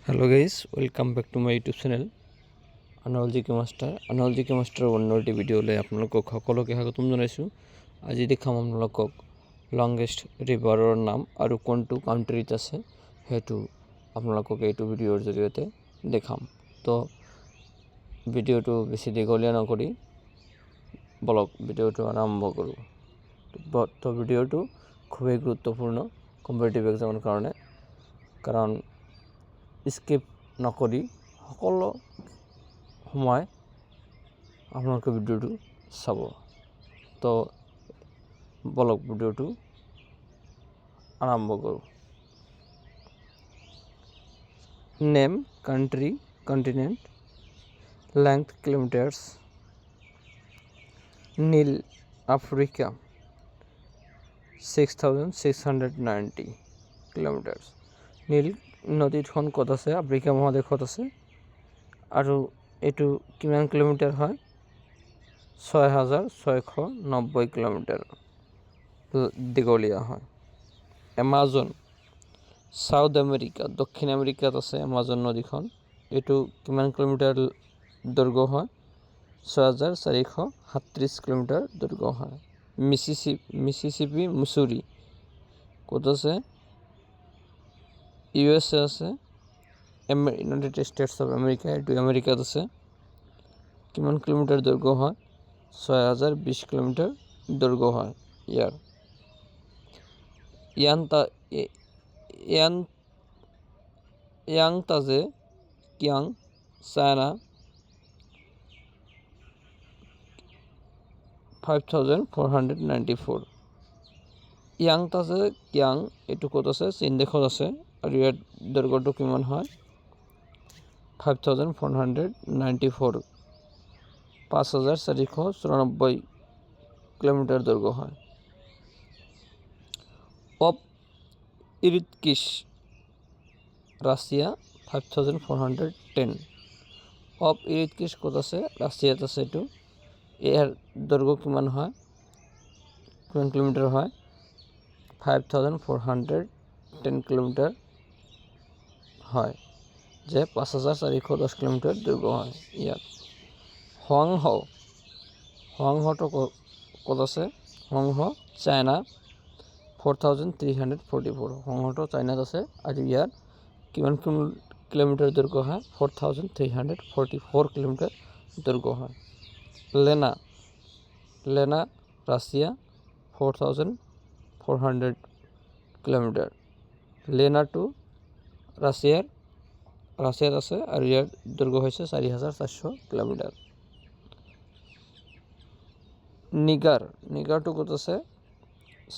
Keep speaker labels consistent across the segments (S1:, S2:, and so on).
S1: Hello guys, welcome back to my YouTube channel Anowal GK master. Anwar জিকে মাষ্টাৰৰ অন্য এটি ভিডিঅ'লৈ আপোনালোকক সকলোকে স্বাগতম জনাইছোঁ। আজি দেখাম আপোনালোকক লংগেষ্ট ৰিভাৰৰ নাম আৰু কোনটো কাউণ্ট্ৰিত আছে সেইটো আপোনালোকক এইটো ভিডিঅ'ৰ জৰিয়তে দেখাম। তো ভিডিঅ'টো বেছি দীঘলীয়া নকৰি বলক ভিডিঅ'টো আৰম্ভ কৰোঁ। তো ভিডিঅ'টো খুবেই গুৰুত্বপূৰ্ণ কম্পিটিটিভ এক্সামৰ কাৰণে, কাৰণ স্কিপ নকৰি সকলো সময় আপোনালোকে ভিডিঅ'টো চাব। তো বলক ভিডিঅ'টো আৰম্ভ কৰোঁ। Name, country, continent, length kilometres. Nile Africa 6,690 kilometres. Nile নদীখন ক'ত আছে? আফ্ৰিকা মহাদেশত আছে। আৰু এইটো কিমান কিলোমিটাৰ হয়? 6,690 কিলোমিটাৰ দীঘলীয়া হয়। এমাজন চাউথ আমেৰিকা, দক্ষিণ আমেৰিকাত আছে এমাজন নদীখন। এইটো কিমান কিলোমিটাৰ দৈৰ্ঘ্য হয়? 6,437 কিলোমিটাৰ দৈৰ্ঘ্য হয়। মিছিছিপি মিচুৰী ক'ত আছে? USA আছে। ইউনাইটেড ষ্টেটছ অফ আমেৰিকা, এইটো আমেৰিকাত আছে। কিমান কিলোমিটাৰ দৈৰ্ঘ্য হয়? 6,020 কিলোমিটাৰ দৈৰ্ঘ্য হয় ইয়াৰ। ইয়াংতাজে কিয়াং, চাইনা 5,494। ইয়াংতাজে কিয়াং এইটো ক'ত আছে? চীন দেশত আছে। আৰু ইয়াৰ দৈৰ্ঘ্যটো কিমান হয়? 5,494, 5,494 কিলোমিটাৰ দৈৰ্ঘ্য হয়। Ob Irtysh Russia 5,410। Ob Irtysh ক'ত আছে? ৰাছিয়াত আছে এইটো। ইয়াৰ দৈৰ্ঘ্য কিমান হয়? কিমান কিলোমিটাৰ হয়? 5,410 কিলোমিটাৰ হয়, যে 5,410 কিলোমিটাৰ দৈৰ্ঘ্য হয় ইয়াত। হোৱাংহটো ক'ত আছে? হোৱাংহ চাইনা 4,344। হোৱাংহটো চাইনাত আছে আৰু ইয়াৰ কিমান কিলোমিটাৰ দৈৰ্ঘ্য হয়? 4,344 কিলোমিটাৰ দৈৰ্ঘ্য হয়। লেনা ৰাছিয়া 4,400 কিলোমিটাৰ। লেনাটো ৰাছিয়াত আছে আৰু ইয়াৰ দৈৰ্ঘ্য হৈছে 4,400 কিলোমিটাৰ। নিগাৰটো ক'ত আছে?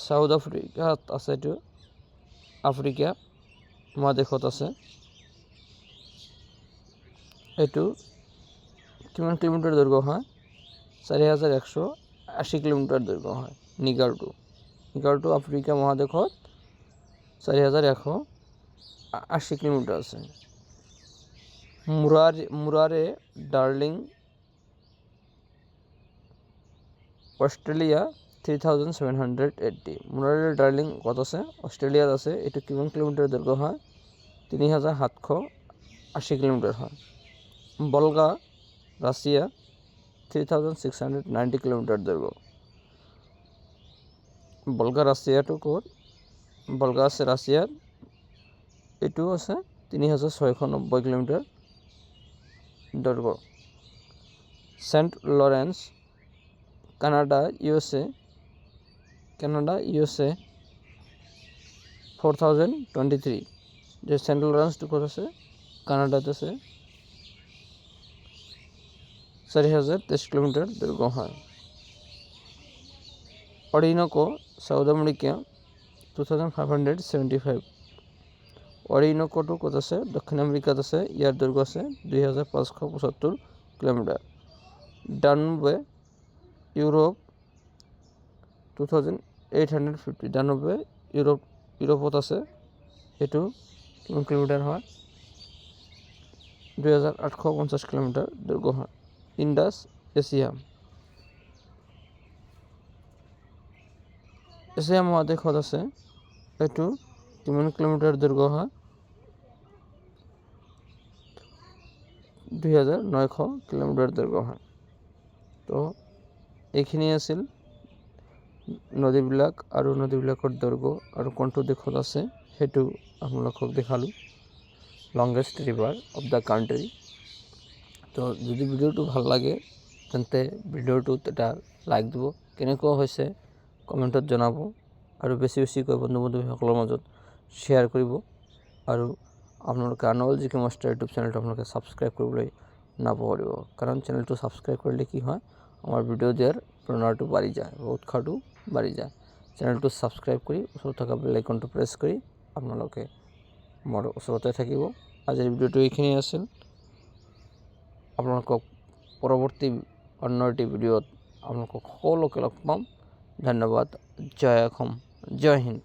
S1: চাউথ আফ্ৰিকাত আছে। এইটো আফ্ৰিকা মহাদেশত আছে। এইটো কিমান কিলোমিটাৰ দৈৰ্ঘ্য হয়? 4,180 কিলোমিটাৰ দৈৰ্ঘ্য হয় নিগাৰটো আফ্ৰিকা মহাদেশত 4,180 কিলোমিটাৰ আছে। মুৰাৰে ডাৰ্লিং অষ্ট্ৰেলিয়া 3,780। মুৰাৰে ডাৰ্লিং ক'ত আছে? অষ্ট্ৰেলিয়াত আছে। এইটো কিমান কিলোমিটাৰ দৈৰ্ঘ্য হয়? 3,780 কিলোমিটাৰ হয়। বলগা ৰাছিয়া 3,690 কিলোমিটাৰ দৈৰ্ঘ্য। বলগা ৰাছিয়াটো ক'ত? বলগা আছে ৰাছিয়াত। এইটো আছে 3,690 কিলোমিটাৰ দৈৰ্ঘ্য। Saint Lawrence Canada USA 4,023। যে চেণ্ট লৰেন্সটো ক'ত আছে? কানাডাত আছে। 4,023 কিলোমিটাৰ দৈৰ্ঘ্য হয়। অৰিনকো চাউথ আমেৰিকা 2,575। অৰিনকোটো ক'ত আছে? দক্ষিণ আমেৰিকাত আছে। ইয়াৰ দৈৰ্ঘ্য আছে 2,575 কিলোমিটাৰ। ডানুবে ইউৰোপ 2,850। ডানুবে ইউৰোপত আছে। এইটো কিমান কিলোমিটাৰ হয়? 2,850 কিলোমিটাৰ দৈৰ্ঘ্য হয়। ইণ্ডাছ এছিয়া মহাদেশত আছে। এইটো কিমান কিলোমিটাৰ দৈৰ্ঘ্য হয়? 2900 কিলোমিটাৰ দৈৰ্ঘ্য হয়। তো এইখিনি আছিল নদীবিলাক আৰু নদীবিলাকৰ দৈৰ্ঘ্য আৰু কোনটো দিশত আছে সেইটো আপোনালোকক দেখালোঁ। Longest river of the country. তো যদি ভিডিঅ'টো ভাল লাগে তেন্তে ভিডিঅ'টোত এটা লাইক দিব, কেনেকুৱা হৈছে কমেণ্টত জনাব আৰু বেছি বেছিকৈ বন্ধু বান্ধৱীসকলৰ মাজত শ্বেয়াৰ কৰিব আৰু আপোনালোকে আনমোল জিকে মাষ্টাৰ ইউটিউব চেনেলটো আপোনালোকে ছাবস্ক্ৰাইব কৰিবলৈ নাপাহৰিব, কাৰণ চেনেলটো ছাবস্ক্ৰাইব কৰিলে কি হয় আমাৰ ভিডিঅ' দিয়াৰ প্ৰেৰণাটো বাঢ়ি যায় বা উৎসাহটো বাঢ়ি যায়। চেনেলটো ছাবস্ক্ৰাইব কৰি ওচৰত থকা বেল আইকনটো প্ৰেছ কৰি আপোনালোকে মোৰ ওচৰতে থাকিব। আজিৰ ভিডিঅ'টো এইখিনি আছিল। আপোনালোকক পৰৱৰ্তী অন্য এটি ভিডিঅ'ত আপোনালোকক সকলোকে লগ পাম। ধন্যবাদ। জয় অসম, জয় হিন্দ।